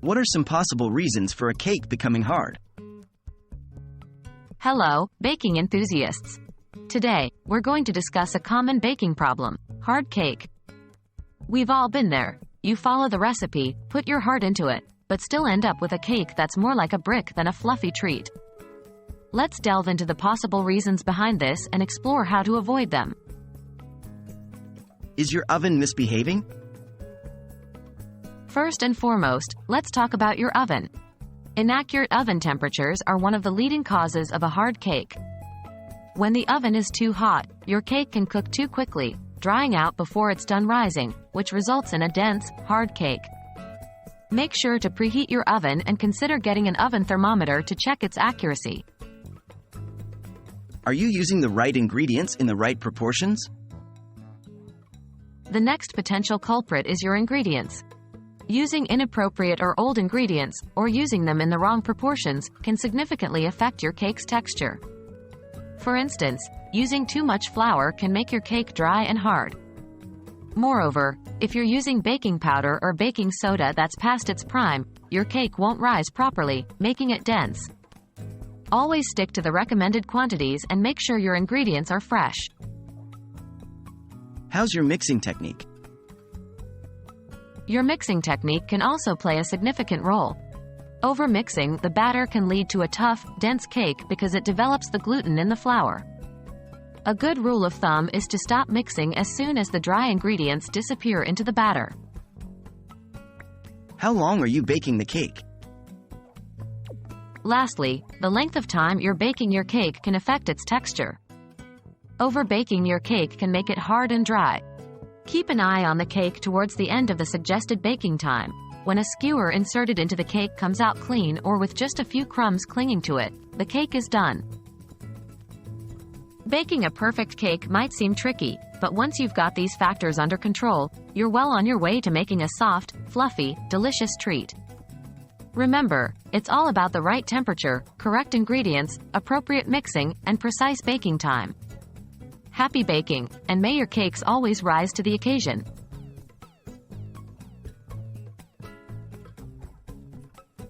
What are some possible reasons for a cake becoming hard? Hello, baking enthusiasts. Today, we're going to discuss a common baking problem: hard cake. We've all been there. You follow the recipe, put your heart into it, but still end up with a cake that's more like a brick than a fluffy treat. Let's delve into the possible reasons behind this and explore how to avoid them. Is your oven misbehaving? First and foremost, let's talk about your oven. Inaccurate oven temperatures are one of the leading causes of a hard cake. When the oven is too hot, your cake can cook too quickly, drying out before it's done rising, which results in a dense, hard cake. Make sure to preheat your oven and consider getting an oven thermometer to check its accuracy. Are you using the right ingredients in the right proportions? The next potential culprit is your ingredients. Using inappropriate or old ingredients, or using them in the wrong proportions, can significantly affect your cake's texture. For instance, using too much flour can make your cake dry and hard. Moreover, if you're using baking powder or baking soda that's past its prime, your cake won't rise properly, making it dense. Always stick to the recommended quantities and make sure your ingredients are fresh. How's your mixing technique? Your mixing technique can also play a significant role. Over-mixing the batter can lead to a tough, dense cake because it develops the gluten in the flour. A good rule of thumb is to stop mixing as soon as the dry ingredients disappear into the batter. How long are you baking the cake? Lastly, the length of time you're baking your cake can affect its texture. Over-baking your cake can make it hard and dry. Keep an eye on the cake towards the end of the suggested baking time. When a skewer inserted into the cake comes out clean or with just a few crumbs clinging to it, the cake is done. Baking a perfect cake might seem tricky, but once you've got these factors under control, you're well on your way to making a soft, fluffy, delicious treat. Remember, it's all about the right temperature, correct ingredients, appropriate mixing, and precise baking time. Happy baking, and may your cakes always rise to the occasion.